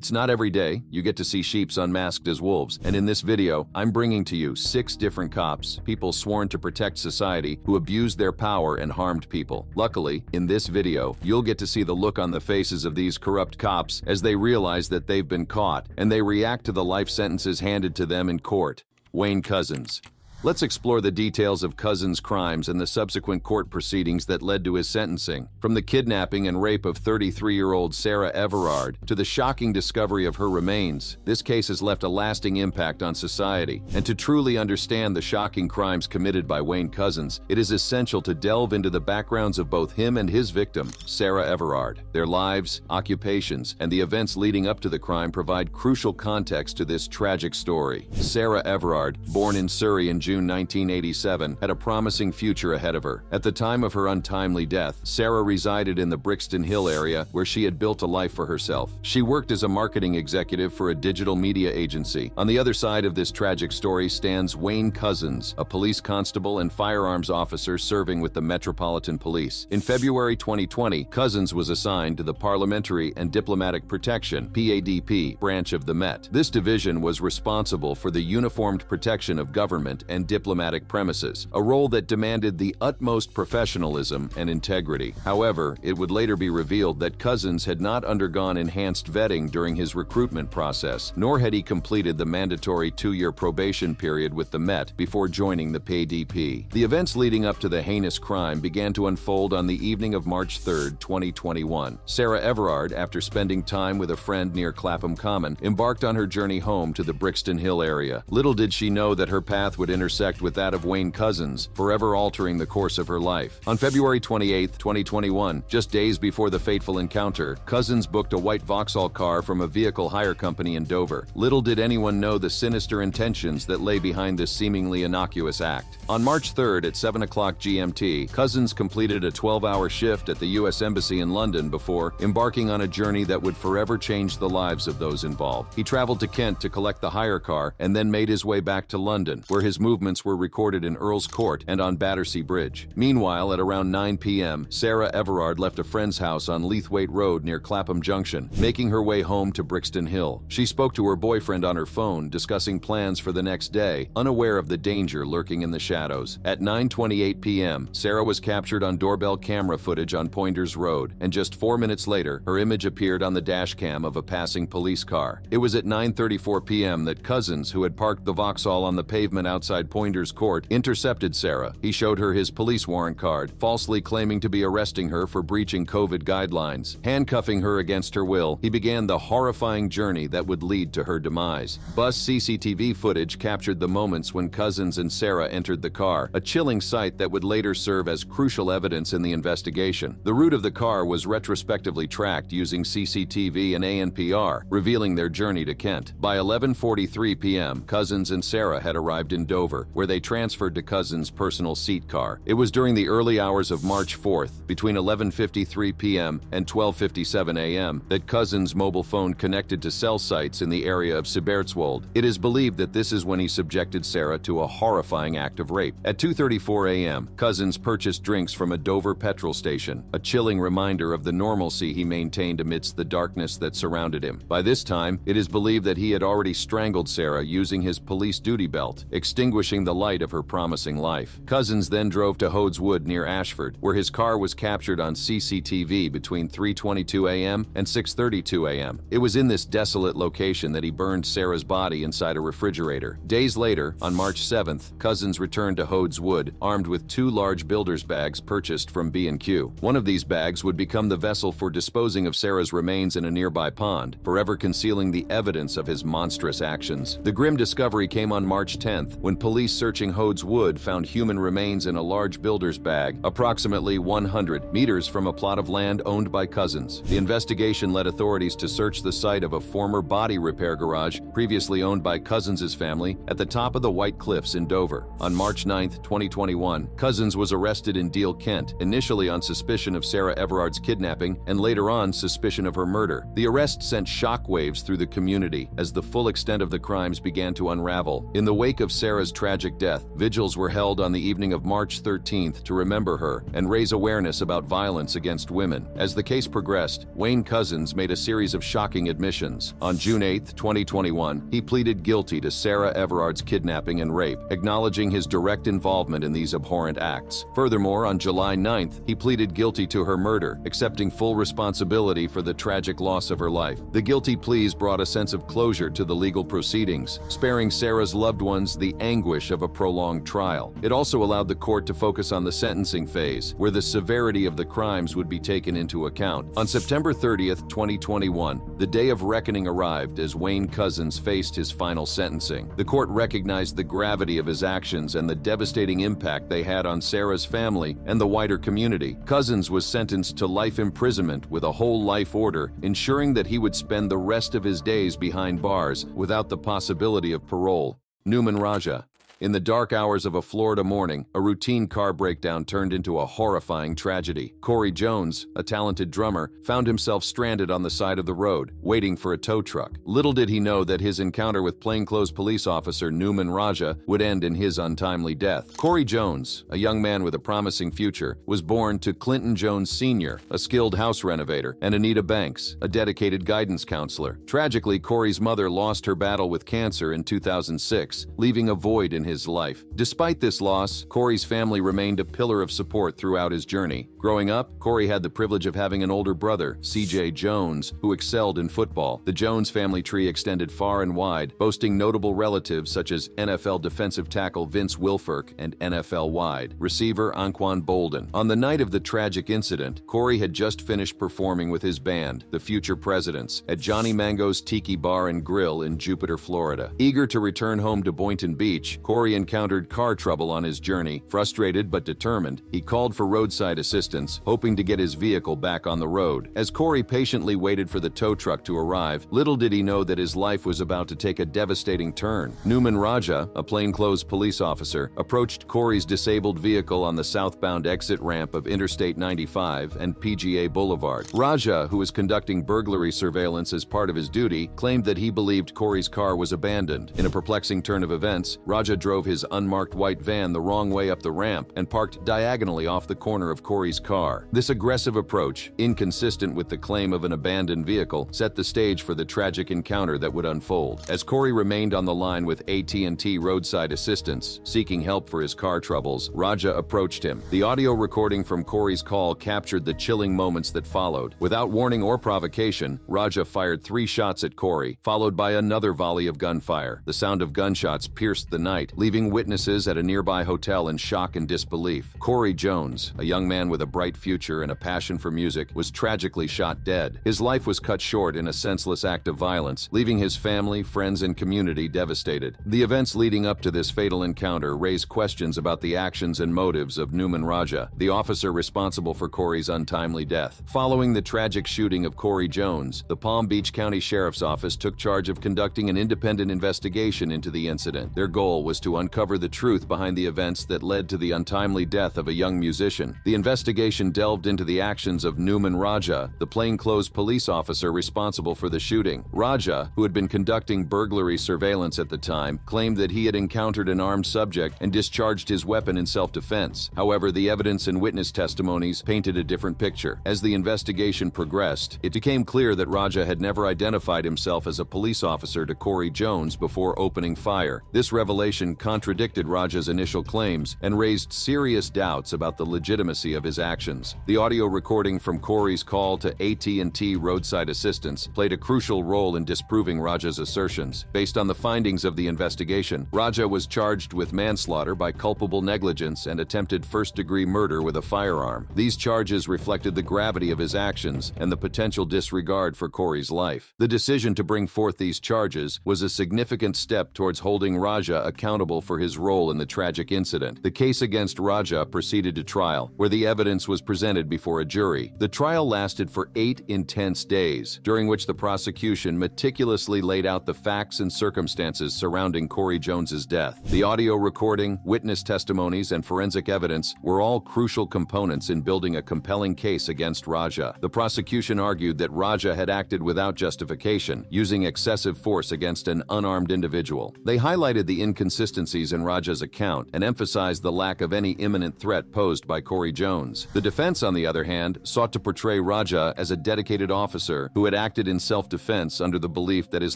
It's not every day you get to see sheeps unmasked as wolves, and in this video, I'm bringing to you 6 different cops, people sworn to protect society, who abused their power and harmed people. Luckily, in this video, you'll get to see the look on the faces of these corrupt cops as they realize that they've been caught, and they react to the life sentences handed to them in court. Wayne Couzens. Let's explore the details of Couzens' crimes and the subsequent court proceedings that led to his sentencing. From the kidnapping and rape of 33-year-old Sarah Everard to the shocking discovery of her remains, this case has left a lasting impact on society. And to truly understand the shocking crimes committed by Wayne Couzens, it is essential to delve into the backgrounds of both him and his victim, Sarah Everard. Their lives, occupations, and the events leading up to the crime provide crucial context to this tragic story. Sarah Everard, born in Surrey in June 1987, had a promising future ahead of her. At the time of her untimely death, Sarah resided in the Brixton Hill area where she had built a life for herself. She worked as a marketing executive for a digital media agency. On the other side of this tragic story stands Wayne Couzens, a police constable and firearms officer serving with the Metropolitan Police. In February 2020, Couzens was assigned to the Parliamentary and Diplomatic Protection (PADP) branch of the Met. This division was responsible for the uniformed protection of government and diplomatic premises, a role that demanded the utmost professionalism and integrity. However, it would later be revealed that Couzens had not undergone enhanced vetting during his recruitment process, nor had he completed the mandatory 2-year probation period with the Met before joining the PADP. The events leading up to the heinous crime began to unfold on the evening of March 3, 2021. Sarah Everard, after spending time with a friend near Clapham Common, embarked on her journey home to the Brixton Hill area. Little did she know that her path would intersect with that of Wayne Couzens, forever altering the course of her life. On February 28, 2021, just days before the fateful encounter, Couzens booked a white Vauxhall car from a vehicle hire company in Dover. Little did anyone know the sinister intentions that lay behind this seemingly innocuous act. On March 3rd at 7 o'clock GMT, Couzens completed a 12-hour shift at the U.S. Embassy in London before embarking on a journey that would forever change the lives of those involved. He traveled to Kent to collect the hire car and then made his way back to London, where his movements were recorded in Earl's Court and on Battersea Bridge. Meanwhile, at around 9 p.m., Sarah Everard left a friend's house on Leithwaite Road near Clapham Junction, making her way home to Brixton Hill. She spoke to her boyfriend on her phone, discussing plans for the next day, unaware of the danger lurking in the shadows. At 9:28 p.m., Sarah was captured on doorbell camera footage on Pointers Road, and just 4 minutes later, her image appeared on the dash cam of a passing police car. It was at 9:34 p.m. that Couzens, who had parked the Vauxhall on the pavement outside Pointers Court, intercepted Sarah. He showed her his police warrant card, falsely claiming to be arresting her for breaching COVID guidelines. Handcuffing her against her will, he began the horrifying journey that would lead to her demise. Bus CCTV footage captured the moments when Couzens and Sarah entered the car, a chilling sight that would later serve as crucial evidence in the investigation. The route of the car was retrospectively tracked using CCTV and ANPR, revealing their journey to Kent. By 11:43 p.m., Couzens and Sarah had arrived in Dover, where they transferred to Couzens' personal seat car. It was during the early hours of March 4th, between 11:53 p.m. and 12:57 a.m., that Couzens' mobile phone connected to cell sites in the area of Sibertswold. It is believed that this is when he subjected Sarah to a horrifying act of rape. At 2:34 a.m., Couzens purchased drinks from a Dover petrol station, a chilling reminder of the normalcy he maintained amidst the darkness that surrounded him. By this time, it is believed that he had already strangled Sarah using his police duty belt, extinguishing the light of her promising life. Couzens then drove to Hodes Wood near Ashford, where his car was captured on CCTV between 3:22 a.m. and 6:32 a.m. It was in this desolate location that he burned Sarah's body inside a refrigerator. Days later, on March 7th, Couzens returned to Hodes Wood, armed with 2 large builder's bags purchased from B&Q. One of these bags would become the vessel for disposing of Sarah's remains in a nearby pond, forever concealing the evidence of his monstrous actions. The grim discovery came on March 10th, when police searching Hodes Wood found human remains in a large builder's bag, approximately 100 meters from a plot of land owned by Couzens. The investigation led authorities to search the site of a former body repair garage previously owned by Couzens' family at the top of the White Cliffs in Dover. On March 9, 2021, Couzens was arrested in Deal, Kent, initially on suspicion of Sarah Everard's kidnapping and later on suspicion of her murder. The arrest sent shockwaves through the community as the full extent of the crimes began to unravel. In the wake of Sarah's tragic death, vigils were held on the evening of March 13th to remember her and raise awareness about violence against women. As the case progressed, Wayne Couzens made a series of shocking admissions. On June 8, 2021, he pleaded guilty to Sarah Everard's kidnapping and rape, acknowledging his direct involvement in these abhorrent acts. Furthermore, on July 9th, he pleaded guilty to her murder, accepting full responsibility for the tragic loss of her life. The guilty pleas brought a sense of closure to the legal proceedings, sparing Sarah's loved ones the anguish of a prolonged trial. It also allowed the court to focus on the sentencing phase, where the severity of the crimes would be taken into account. On September 30th, 2021, the day of reckoning arrived as Wayne Couzens faced his final sentencing. The court recognized the gravity of his actions and the devastating impact they had on Sarah's family and the wider community. Couzens was sentenced to life imprisonment with a whole life order, ensuring that he would spend the rest of his days behind bars without the possibility of parole. Nouman Raja. In the dark hours of a Florida morning, a routine car breakdown turned into a horrifying tragedy. Corey Jones, a talented drummer, found himself stranded on the side of the road, waiting for a tow truck. Little did he know that his encounter with plainclothes police officer Nouman Raja would end in his untimely death. Corey Jones, a young man with a promising future, was born to Clinton Jones Sr., a skilled house renovator, and Anita Banks, a dedicated guidance counselor. Tragically, Corey's mother lost her battle with cancer in 2006, leaving a void in his life. Despite this loss, Corey's family remained a pillar of support throughout his journey. Growing up, Corey had the privilege of having an older brother, C.J. Jones, who excelled in football. The Jones family tree extended far and wide, boasting notable relatives such as NFL defensive tackle Vince Wilfork and NFL wide receiver Anquan Bolden. On the night of the tragic incident, Corey had just finished performing with his band, the Future Presidents, at Johnny Mango's Tiki Bar and Grill in Jupiter, Florida. Eager to return home to Boynton Beach, Corey encountered car trouble on his journey. Frustrated but determined, he called for roadside assistance, hoping to get his vehicle back on the road. As Corey patiently waited for the tow truck to arrive, little did he know that his life was about to take a devastating turn. Nouman Raja, a plainclothes police officer, approached Corey's disabled vehicle on the southbound exit ramp of Interstate 95 and PGA Boulevard. Raja, who was conducting burglary surveillance as part of his duty, claimed that he believed Corey's car was abandoned. In a perplexing turn of events, Raja drove his unmarked white van the wrong way up the ramp and parked diagonally off the corner of Corey's car. This aggressive approach, inconsistent with the claim of an abandoned vehicle, set the stage for the tragic encounter that would unfold. As Corey remained on the line with AT&T roadside assistance, seeking help for his car troubles, Raja approached him. The audio recording from Corey's call captured the chilling moments that followed. Without warning or provocation, Raja fired 3 shots at Corey, followed by another volley of gunfire. The sound of gunshots pierced the night, leaving witnesses at a nearby hotel in shock and disbelief. Corey Jones, a young man with a bright future and a passion for music, was tragically shot dead. His life was cut short in a senseless act of violence, leaving his family, friends, and community devastated. The events leading up to this fatal encounter raised questions about the actions and motives of Nouman Raja, the officer responsible for Corey's untimely death. Following the tragic shooting of Corey Jones, the Palm Beach County Sheriff's Office took charge of conducting an independent investigation into the incident. Their goal was to uncover the truth behind the events that led to the untimely death of a young musician. The investigation delved into the actions of Nouman Raja, the plainclothes police officer responsible for the shooting. Raja, who had been conducting burglary surveillance at the time, claimed that he had encountered an armed subject and discharged his weapon in self-defense. However, the evidence and witness testimonies painted a different picture. As the investigation progressed, it became clear that Raja had never identified himself as a police officer to Corey Jones before opening fire. This revelation contradicted Raja's initial claims and raised serious doubts about the legitimacy of his actions. The audio recording from Corey's call to AT&T roadside assistance played a crucial role in disproving Raja's assertions. Based on the findings of the investigation, Raja was charged with manslaughter by culpable negligence and attempted first-degree murder with a firearm. These charges reflected the gravity of his actions and the potential disregard for Corey's life. The decision to bring forth these charges was a significant step towards holding Raja accountable for his role in the tragic incident. The case against Raja proceeded to trial, where the evidence was presented before a jury. The trial lasted for 8 intense days, during which the prosecution meticulously laid out the facts and circumstances surrounding Corey Jones's death. The audio recording, witness testimonies, and forensic evidence were all crucial components in building a compelling case against Raja. The prosecution argued that Raja had acted without justification, using excessive force against an unarmed individual. They highlighted the inconsistencies inconsistencies in Raja's account and emphasized the lack of any imminent threat posed by Corey Jones. The defense, on the other hand, sought to portray Raja as a dedicated officer who had acted in self-defense under the belief that his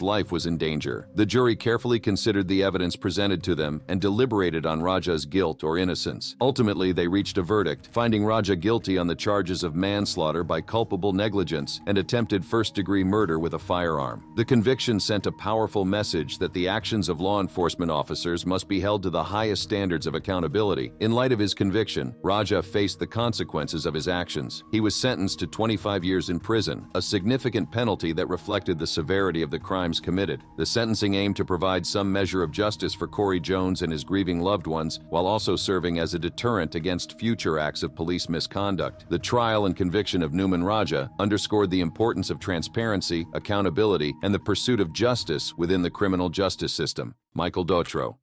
life was in danger. The jury carefully considered the evidence presented to them and deliberated on Raja's guilt or innocence. Ultimately, they reached a verdict, finding Raja guilty on the charges of manslaughter by culpable negligence and attempted first-degree murder with a firearm. The conviction sent a powerful message that the actions of law enforcement officers must be held to the highest standards of accountability. In light of his conviction, Raja faced the consequences of his actions. He was sentenced to 25 years in prison, a significant penalty that reflected the severity of the crimes committed. The sentencing aimed to provide some measure of justice for Corey Jones and his grieving loved ones, while also serving as a deterrent against future acts of police misconduct. The trial and conviction of Newman Raja underscored the importance of transparency, accountability, and the pursuit of justice within the criminal justice system. Michael Daughtreau.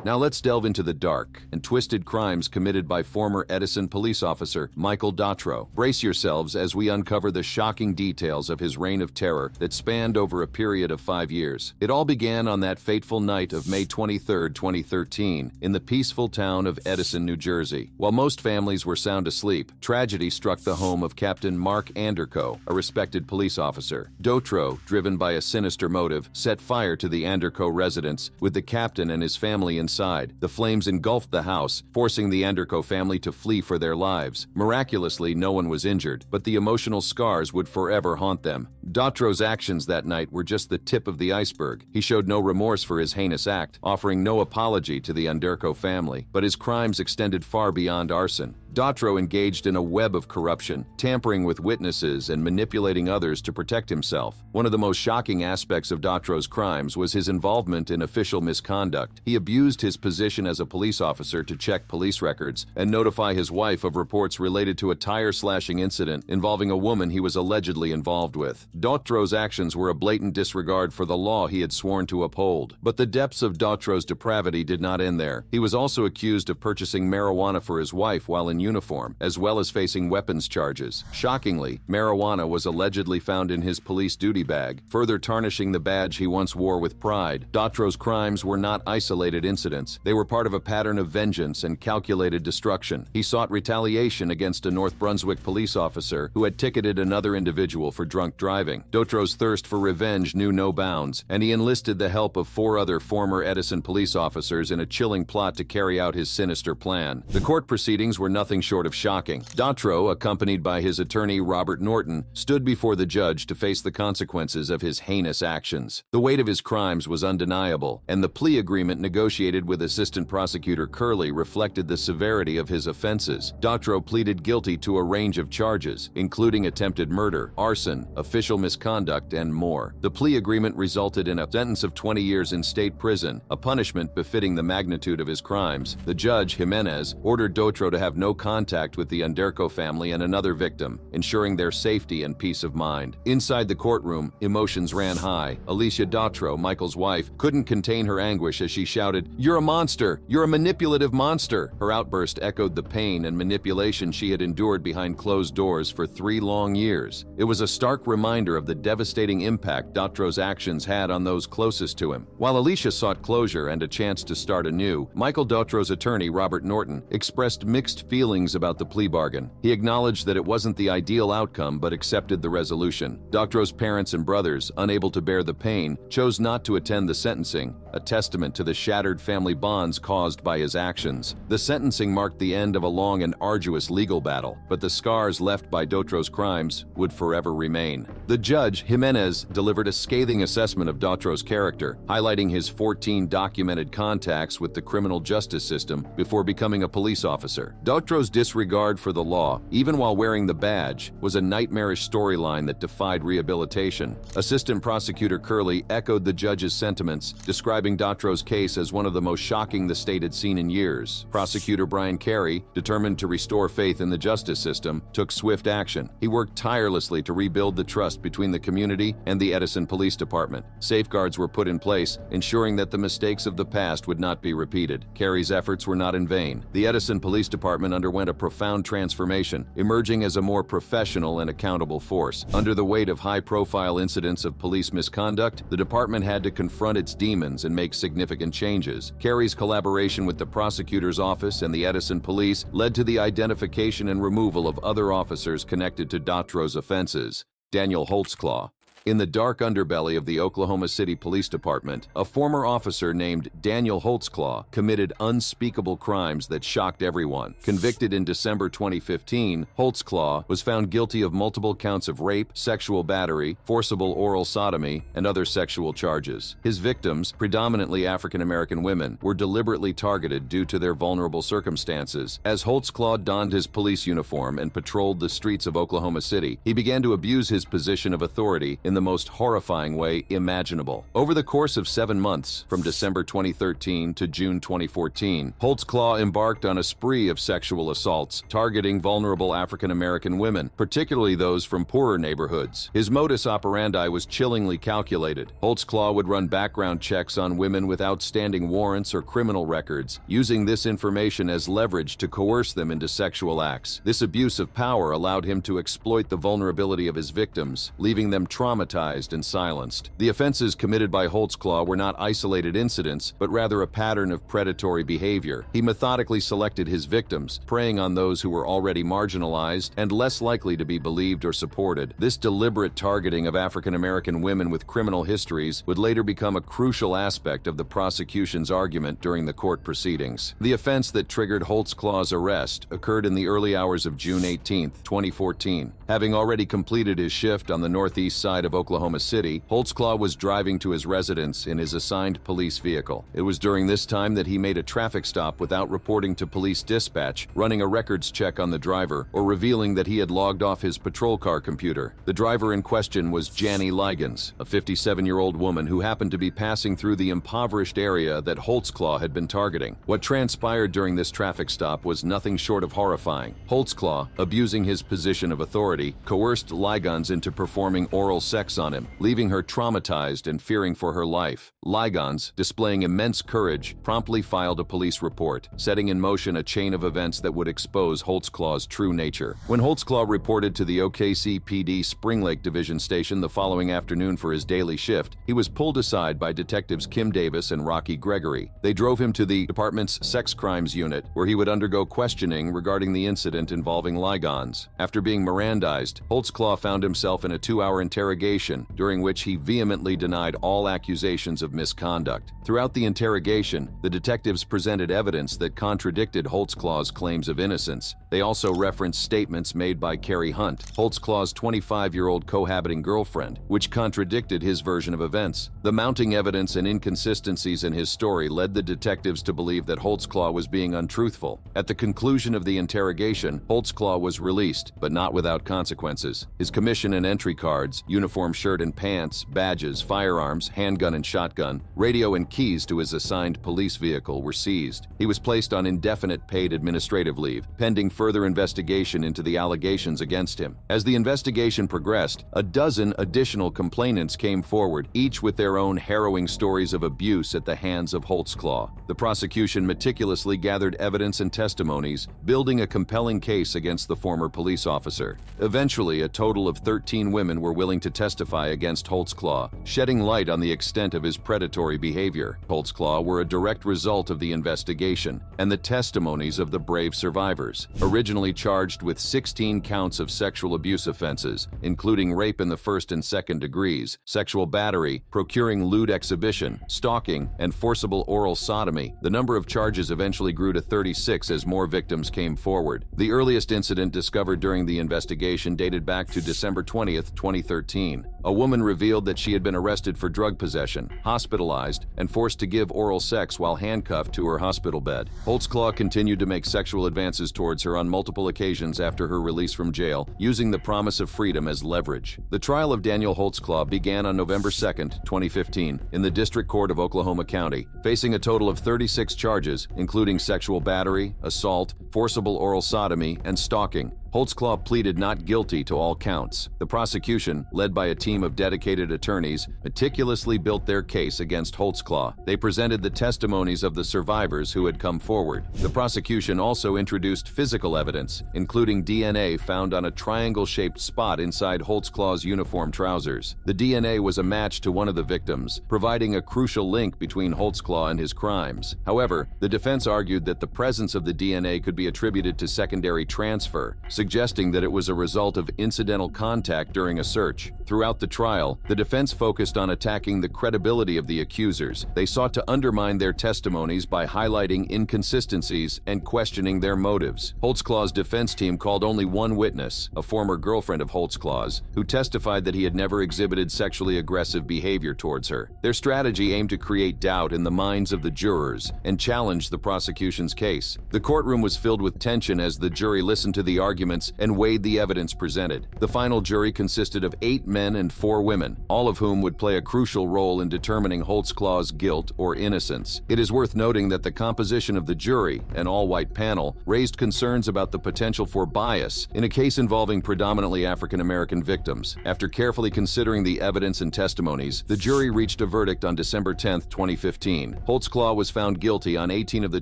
Now let's delve into the dark and twisted crimes committed by former Edison police officer Michael Daughtreau. Brace yourselves as we uncover the shocking details of his reign of terror that spanned over a period of 5 years. It all began on that fateful night of May 23, 2013, in the peaceful town of Edison, New Jersey. While most families were sound asleep, tragedy struck the home of Captain Mark Anderko, a respected police officer. Daughtreau, driven by a sinister motive, set fire to the Anderko residence, with the captain and his family inside. The flames engulfed the house, forcing the Anderko family to flee for their lives. Miraculously, no one was injured, but the emotional scars would forever haunt them. Daughtreau's actions that night were just the tip of the iceberg. He showed no remorse for his heinous act, offering no apology to the Anderko family, but his crimes extended far beyond arson. Daughtreau engaged in a web of corruption, tampering with witnesses and manipulating others to protect himself. One of the most shocking aspects of Daughtreau's crimes was his involvement in official misconduct. He abused his position as a police officer to check police records and notify his wife of reports related to a tire-slashing incident involving a woman he was allegedly involved with. Daughtreau's actions were a blatant disregard for the law he had sworn to uphold. But the depths of Daughtreau's depravity did not end there. He was also accused of purchasing marijuana for his wife while in uniform, as well as facing weapons charges. Shockingly, marijuana was allegedly found in his police duty bag, further tarnishing the badge he once wore with pride. Daughtreau's crimes were not isolated incidents. They were part of a pattern of vengeance and calculated destruction. He sought retaliation against a North Brunswick police officer who had ticketed another individual for drunk driving. Daughtreau's thirst for revenge knew no bounds, and he enlisted the help of 4 other former Edison police officers in a chilling plot to carry out his sinister plan. The court proceedings were nothing short of shocking. Daughtreau, accompanied by his attorney Robert Norton, stood before the judge to face the consequences of his heinous actions. The weight of his crimes was undeniable, and the plea agreement negotiated with Assistant Prosecutor Curley reflected the severity of his offenses. Daughtreau pleaded guilty to a range of charges, including attempted murder, arson, official misconduct, and more. The plea agreement resulted in a sentence of 20 years in state prison, a punishment befitting the magnitude of his crimes. The judge, Jimenez, ordered Daughtreau to have no contact with the Anderko family and another victim, ensuring their safety and peace of mind. Inside the courtroom, emotions ran high. Alicia Daughtreau, Michael's wife, couldn't contain her anguish as she shouted, "You're a monster! You're a manipulative monster!" Her outburst echoed the pain and manipulation she had endured behind closed doors for 3 long years. It was a stark reminder of the devastating impact Daughtreau's actions had on those closest to him. While Alicia sought closure and a chance to start anew, Michael Daughtreau's attorney, Robert Norton, expressed mixed feelings about the plea bargain. He acknowledged that it wasn't the ideal outcome but accepted the resolution. Daughtreau's parents and brothers, unable to bear the pain, chose not to attend the sentencing, a testament to the shattered family bonds caused by his actions. The sentencing marked the end of a long and arduous legal battle, but the scars left by Daughtreau's crimes would forever remain. The judge, Jimenez, delivered a scathing assessment of Daughtreau's character, highlighting his 14 documented contacts with the criminal justice system before becoming a police officer. Daughtreau's disregard for the law, even while wearing the badge, was a nightmarish storyline that defied rehabilitation. Assistant Prosecutor Curley echoed the judge's sentiments, describing Daughtreau's case as one of the most shocking the state had seen in years. Prosecutor Brian Carey, determined to restore faith in the justice system, took swift action. He worked tirelessly to rebuild the trust between the community and the Edison Police Department. Safeguards were put in place, ensuring that the mistakes of the past would not be repeated. Carey's efforts were not in vain. The Edison Police Department underwent underwent a profound transformation, emerging as a more professional and accountable force. Under the weight of high-profile incidents of police misconduct, the department had to confront its demons and make significant changes. Carey's collaboration with the prosecutor's office and the Edison police led to the identification and removal of other officers connected to Datro's offenses. Daniel Holtzclaw. In the dark underbelly of the Oklahoma City Police Department, a former officer named Daniel Holtzclaw committed unspeakable crimes that shocked everyone. Convicted in December 2015, Holtzclaw was found guilty of multiple counts of rape, sexual battery, forcible oral sodomy, and other sexual charges. His victims, predominantly African-American women, were deliberately targeted due to their vulnerable circumstances. As Holtzclaw donned his police uniform and patrolled the streets of Oklahoma City, he began to abuse his position of authority in the most horrifying way imaginable. Over the course of 7 months, from December 2013 to June 2014, Holtzclaw embarked on a spree of sexual assaults, targeting vulnerable African-American women, particularly those from poorer neighborhoods. His modus operandi was chillingly calculated. Holtzclaw would run background checks on women with outstanding warrants or criminal records, using this information as leverage to coerce them into sexual acts. This abuse of power allowed him to exploit the vulnerability of his victims, leaving them traumatized and silenced. The offenses committed by Holtzclaw were not isolated incidents, but rather a pattern of predatory behavior. He methodically selected his victims, preying on those who were already marginalized and less likely to be believed or supported. This deliberate targeting of African-American women with criminal histories would later become a crucial aspect of the prosecution's argument during the court proceedings. The offense that triggered Holtzclaw's arrest occurred in the early hours of June 18, 2014. Having already completed his shift on the northeast side of Oklahoma City, Holtzclaw was driving to his residence in his assigned police vehicle. It was during this time that he made a traffic stop without reporting to police dispatch, running a records check on the driver, or revealing that he had logged off his patrol car computer. The driver in question was Jannie Ligons, a 57-year-old woman who happened to be passing through the impoverished area that Holtzclaw had been targeting. What transpired during this traffic stop was nothing short of horrifying. Holtzclaw, abusing his position of authority, coerced Ligons into performing oral sex on him, leaving her traumatized and fearing for her life. Ligons, displaying immense courage, promptly filed a police report, setting in motion a chain of events that would expose Holtzclaw's true nature. When Holtzclaw reported to the OKC PD Spring Lake Division Station the following afternoon for his daily shift, he was pulled aside by detectives Kim Davis and Rocky Gregory. They drove him to the department's sex crimes unit, where he would undergo questioning regarding the incident involving Ligons. After being Mirandized, Holtzclaw found himself in a 2-hour interrogation, during which he vehemently denied all accusations of misconduct. Throughout the interrogation, the detectives presented evidence that contradicted Holtzclaw's claims of innocence. They also referenced statements made by Carey Hunt, Holtzclaw's 25-year-old cohabiting girlfriend, which contradicted his version of events. The mounting evidence and inconsistencies in his story led the detectives to believe that Holtzclaw was being untruthful. At the conclusion of the interrogation, Holtzclaw was released, but not without consequences. His commission and entry cards, uniform shirt and pants, badges, firearms, handgun and shotgun, radio and keys to his assigned police vehicle were seized. He was placed on indefinite paid administrative leave, pending further investigation into the allegations against him. As the investigation progressed, a dozen additional complainants came forward, each with their own harrowing stories of abuse at the hands of Holtzclaw. The prosecution meticulously gathered evidence and testimonies, building a compelling case against the former police officer. Eventually, a total of 13 women were willing to testify against Holtzclaw, shedding light on the extent of his predatory behavior. Holtzclaw were a direct result of the investigation and the testimonies of the brave survivors. Originally charged with 16 counts of sexual abuse offenses, including rape in the first and second degrees, sexual battery, procuring lewd exhibition, stalking, and forcible oral sodomy, the number of charges eventually grew to 36 as more victims came forward. The earliest incident discovered during the investigation dated back to December 20th, 2013. A woman revealed that she had been arrested for drug possession, hospitalized, and forced to give oral sex while handcuffed to her hospital bed. Holtzclaw continued to make sexual advances towards her on multiple occasions after her release from jail, using the promise of freedom as leverage. The trial of Daniel Holtzclaw began on November 2nd, 2015, in the District Court of Oklahoma County, facing a total of 36 charges, including sexual battery, assault, forcible oral sodomy, and stalking. Holtzclaw pleaded not guilty to all counts. The prosecution, led by a team of dedicated attorneys, meticulously built their case against Holtzclaw. They presented the testimonies of the survivors who had come forward. The prosecution also introduced physical evidence, including DNA found on a triangle-shaped spot inside Holtzclaw's uniform trousers. The DNA was a match to one of the victims, providing a crucial link between Holtzclaw and his crimes. However, the defense argued that the presence of the DNA could be attributed to secondary transfer, suggesting that it was a result of incidental contact during a search. Throughout the trial, the defense focused on attacking the credibility of the accusers. They sought to undermine their testimonies by highlighting inconsistencies and questioning their motives. Holtzclaw's defense team called only one witness, a former girlfriend of Holtzclaw's, who testified that he had never exhibited sexually aggressive behavior towards her. Their strategy aimed to create doubt in the minds of the jurors and challenge the prosecution's case. The courtroom was filled with tension as the jury listened to the arguments and weighed the evidence presented. The final jury consisted of 8 men and 4 women, all of whom would play a crucial role in determining Holtzclaw's guilt or innocence. It is worth noting that the composition of the jury, an all-white panel, raised concerns about the potential for bias in a case involving predominantly African-American victims. After carefully considering the evidence and testimonies, the jury reached a verdict on December 10, 2015. Holtzclaw was found guilty on 18 of the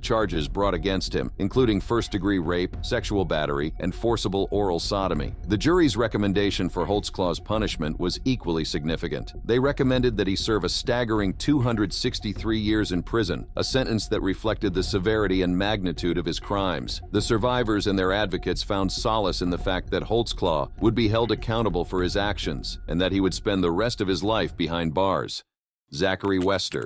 charges brought against him, including first-degree rape, sexual battery, and forcible oral sodomy. The jury's recommendation for Holtzclaw's punishment was equally significant. They recommended that he serve a staggering 263 years in prison, a sentence that reflected the severity and magnitude of his crimes. The survivors and their advocates found solace in the fact that Holtzclaw would be held accountable for his actions and that he would spend the rest of his life behind bars. Zachary Wester.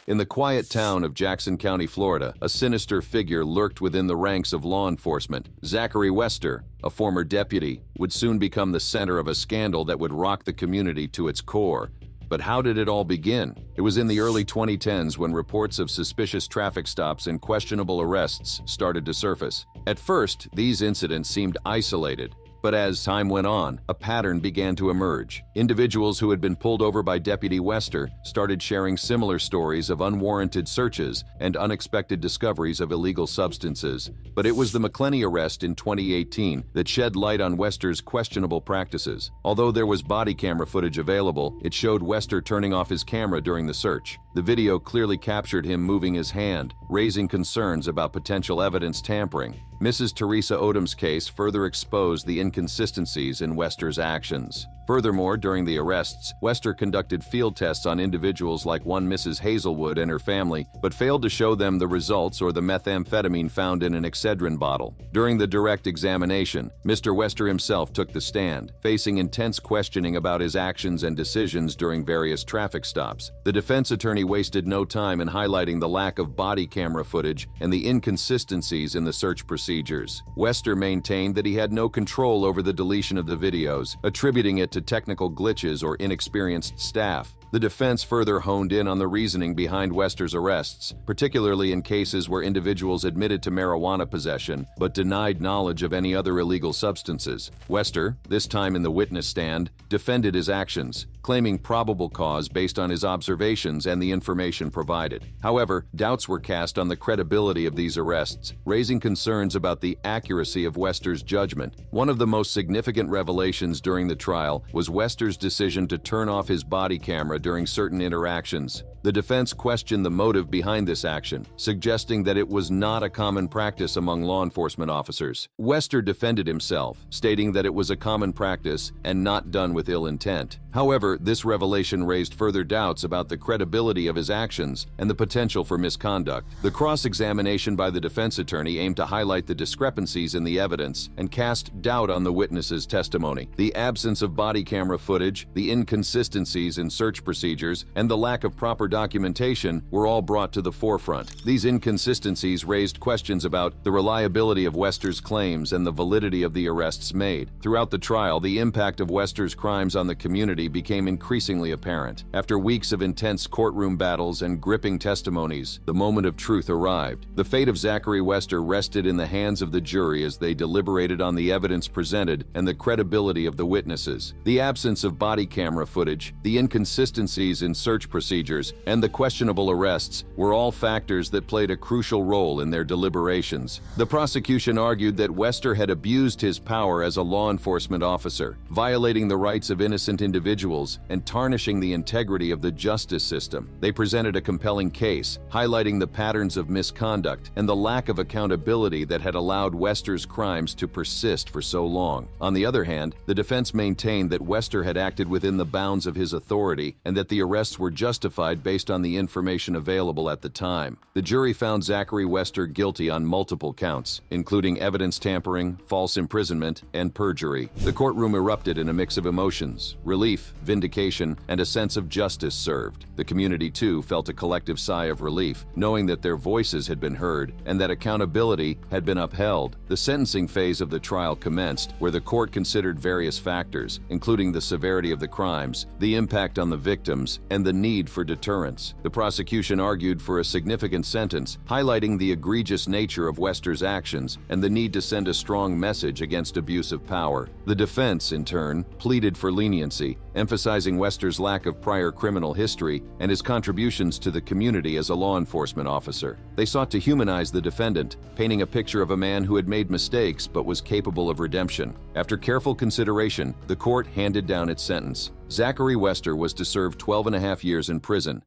In the quiet town of Jackson County, Florida, a sinister figure lurked within the ranks of law enforcement. Zachary Wester, a former deputy, would soon become the center of a scandal that would rock the community to its core. But how did it all begin? It was in the early 2010s when reports of suspicious traffic stops and questionable arrests started to surface. At first, these incidents seemed isolated. But as time went on, a pattern began to emerge. Individuals who had been pulled over by Deputy Wester started sharing similar stories of unwarranted searches and unexpected discoveries of illegal substances. But it was the McClenny arrest in 2018 that shed light on Wester's questionable practices. Although there was body camera footage available, it showed Wester turning off his camera during the search. The video clearly captured him moving his hand, raising concerns about potential evidence tampering. Mrs. Teresa Odom's case further exposed the inconsistencies in Wester's actions. Furthermore, during the arrests, Wester conducted field tests on individuals like one Mrs. Hazelwood and her family, but failed to show them the results or the methamphetamine found in an Excedrin bottle. During the direct examination, Mr. Wester himself took the stand, facing intense questioning about his actions and decisions during various traffic stops. The defense attorney wasted no time in highlighting the lack of body camera footage and the inconsistencies in the search procedures. Wester maintained that he had no control over the deletion of the videos, attributing it to technical glitches or inexperienced staff. The defense further honed in on the reasoning behind Wester's arrests, particularly in cases where individuals admitted to marijuana possession but denied knowledge of any other illegal substances. Wester, this time in the witness stand, defended his actions, claiming probable cause based on his observations and the information provided. However, doubts were cast on the credibility of these arrests, raising concerns about the accuracy of Wester's judgment. One of the most significant revelations during the trial was Wester's decision to turn off his body camera during certain interactions. The defense questioned the motive behind this action, suggesting that it was not a common practice among law enforcement officers. Wester defended himself, stating that it was a common practice and not done with ill intent. However, this revelation raised further doubts about the credibility of his actions and the potential for misconduct. The cross-examination by the defense attorney aimed to highlight the discrepancies in the evidence and cast doubt on the witness's testimony. The absence of body camera footage, the inconsistencies in search procedures, and the lack of proper documentation were all brought to the forefront. These inconsistencies raised questions about the reliability of Wester's claims and the validity of the arrests made. Throughout the trial, the impact of Wester's crimes on the community became increasingly apparent. After weeks of intense courtroom battles and gripping testimonies, the moment of truth arrived. The fate of Zachary Wester rested in the hands of the jury as they deliberated on the evidence presented and the credibility of the witnesses. The absence of body camera footage, the inconsistencies in search procedures, and the questionable arrests were all factors that played a crucial role in their deliberations. The prosecution argued that Wester had abused his power as a law enforcement officer, violating the rights of innocent individuals and tarnishing the integrity of the justice system. They presented a compelling case, highlighting the patterns of misconduct and the lack of accountability that had allowed Wester's crimes to persist for so long. On the other hand, the defense maintained that Wester had acted within the bounds of his authority and that the arrests were justified based on the information available at the time. The jury found Zachary Wester guilty on multiple counts, including evidence tampering, false imprisonment, and perjury. The courtroom erupted in a mix of emotions: relief, vindication, and a sense of justice served. The community, too, felt a collective sigh of relief, knowing that their voices had been heard and that accountability had been upheld. The sentencing phase of the trial commenced, where the court considered various factors, including the severity of the crimes, the impact on the victims, and the need for deterrence. The prosecution argued for a significant sentence, highlighting the egregious nature of Wester's actions and the need to send a strong message against abuse of power. The defense, in turn, pleaded for leniency, emphasizing Wester's lack of prior criminal history and his contributions to the community as a law enforcement officer. They sought to humanize the defendant, painting a picture of a man who had made mistakes but was capable of redemption. After careful consideration, the court handed down its sentence. Zachary Wester was to serve 12.5 years in prison.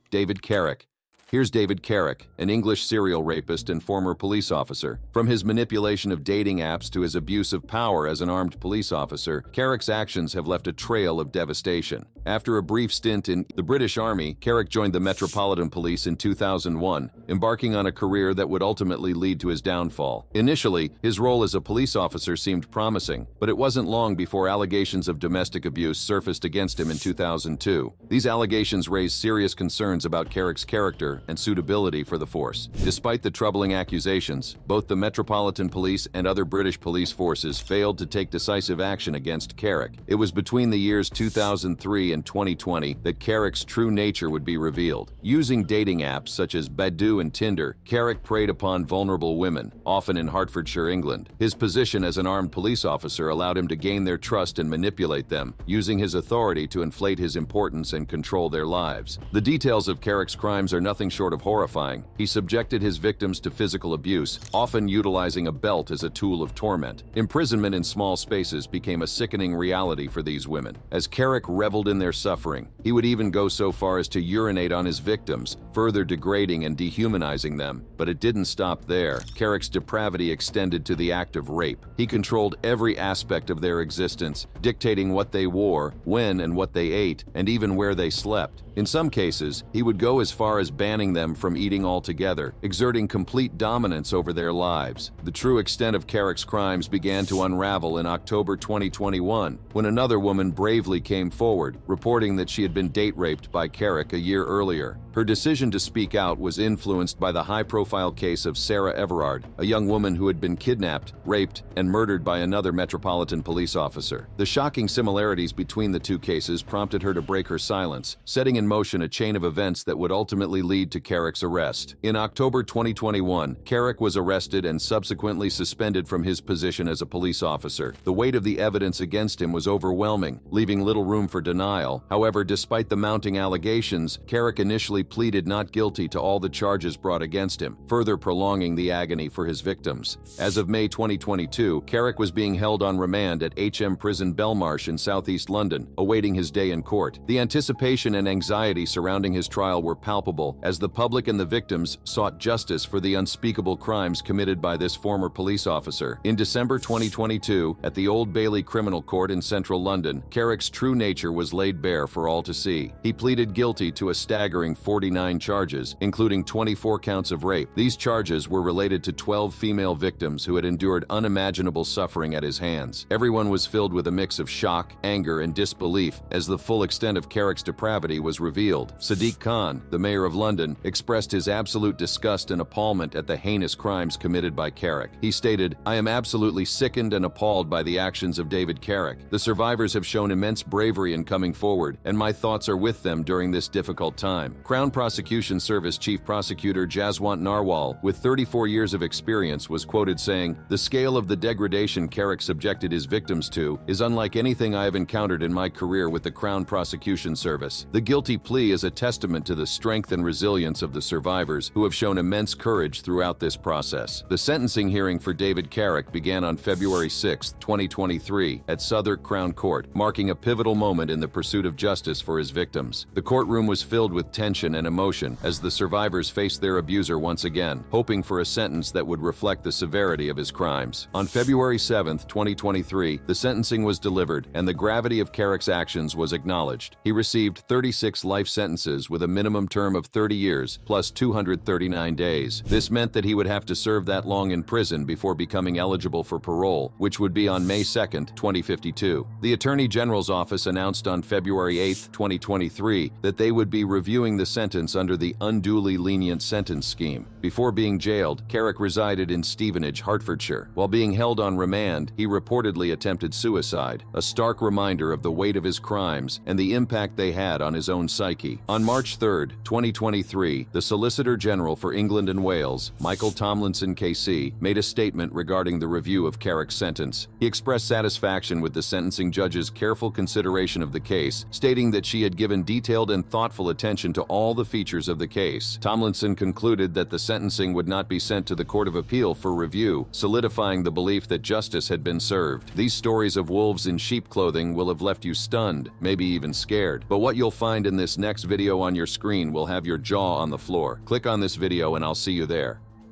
David Carrick. Here's David Carrick, an English serial rapist and former police officer. From his manipulation of dating apps to his abuse of power as an armed police officer, Carrick's actions have left a trail of devastation. After a brief stint in the British Army, Carrick joined the Metropolitan Police in 2001, embarking on a career that would ultimately lead to his downfall. Initially, his role as a police officer seemed promising, but it wasn't long before allegations of domestic abuse surfaced against him in 2002. These allegations raised serious concerns about Carrick's character and suitability for the force. Despite the troubling accusations, both the Metropolitan Police and other British police forces failed to take decisive action against Carrick. It was between the years 2003 and 2020 that Carrick's true nature would be revealed. Using dating apps such as Badoo and Tinder, Carrick preyed upon vulnerable women, often in Hertfordshire, England. His position as an armed police officer allowed him to gain their trust and manipulate them, using his authority to inflate his importance and control their lives. The details of Carrick's crimes are nothing short of horrifying. He subjected his victims to physical abuse, often utilizing a belt as a tool of torment. Imprisonment in small spaces became a sickening reality for these women. As Carrick reveled in their suffering, he would even go so far as to urinate on his victims, further degrading and dehumanizing them. But it didn't stop there. Carrick's depravity extended to the act of rape. He controlled every aspect of their existence, dictating what they wore, when and what they ate, and even where they slept. In some cases, he would go as far as banning them from eating altogether, exerting complete dominance over their lives. The true extent of Carrick's crimes began to unravel in October 2021, when another woman bravely came forward, reporting that she had been date raped by Carrick a year earlier. Her decision to speak out was influenced by the high-profile case of Sarah Everard, a young woman who had been kidnapped, raped, and murdered by another Metropolitan Police officer. The shocking similarities between the two cases prompted her to break her silence, setting in motion a chain of events that would ultimately lead to Carrick's arrest. In October 2021, Carrick was arrested and subsequently suspended from his position as a police officer. The weight of the evidence against him was overwhelming, leaving little room for denial. However, despite the mounting allegations, Carrick initially pleaded not guilty to all the charges brought against him, further prolonging the agony for his victims. As of May 2022, Carrick was being held on remand at HM Prison Belmarsh in southeast London, awaiting his day in court. The anticipation and anxiety surrounding his trial were palpable, as the public and the victims sought justice for the unspeakable crimes committed by this former police officer. In December 2022, at the Old Bailey Criminal Court in central London, Carrick's true nature was laid bare for all to see. He pleaded guilty to a staggering 49 charges, including 24 counts of rape. These charges were related to 12 female victims who had endured unimaginable suffering at his hands. Everyone was filled with a mix of shock, anger, and disbelief as the full extent of Carrick's depravity was revealed. Sadiq Khan, the mayor of London, London, expressed his absolute disgust and appallment at the heinous crimes committed by Carrick. He stated, "I am absolutely sickened and appalled by the actions of David Carrick. The survivors have shown immense bravery in coming forward, and my thoughts are with them during this difficult time." Crown Prosecution Service Chief Prosecutor Jaswant Narwal, with 34 years of experience, was quoted saying, "The scale of the degradation Carrick subjected his victims to is unlike anything I have encountered in my career with the Crown Prosecution Service. The guilty plea is a testament to the strength and resilience of the survivors, who have shown immense courage throughout this process." The sentencing hearing for David Carrick began on February 6, 2023, at Southwark Crown Court, marking a pivotal moment in the pursuit of justice for his victims. The courtroom was filled with tension and emotion as the survivors faced their abuser once again, hoping for a sentence that would reflect the severity of his crimes. On February 7, 2023, the sentencing was delivered, and the gravity of Carrick's actions was acknowledged. He received 36 life sentences with a minimum term of 30 years, plus 239 days. This meant that he would have to serve that long in prison before becoming eligible for parole, which would be on May 2, 2052. The Attorney General's office announced on February 8, 2023, that they would be reviewing the sentence under the unduly lenient sentence scheme. Before being jailed, Carrick resided in Stevenage, Hertfordshire. While being held on remand, he reportedly attempted suicide, a stark reminder of the weight of his crimes and the impact they had on his own psyche. On March 3, 2023, the Solicitor General for England and Wales, Michael Tomlinson KC, made a statement regarding the review of Carrick's sentence. He expressed satisfaction with the sentencing judge's careful consideration of the case, stating that she had given detailed and thoughtful attention to all the features of the case. Tomlinson concluded that the sentencing would not be sent to the Court of Appeal for review, solidifying the belief that justice had been served. These stories of wolves in sheep clothing will have left you stunned, maybe even scared. But what you'll find in this next video on your screen will have your jaw on the floor. Click on this video and I'll see you there.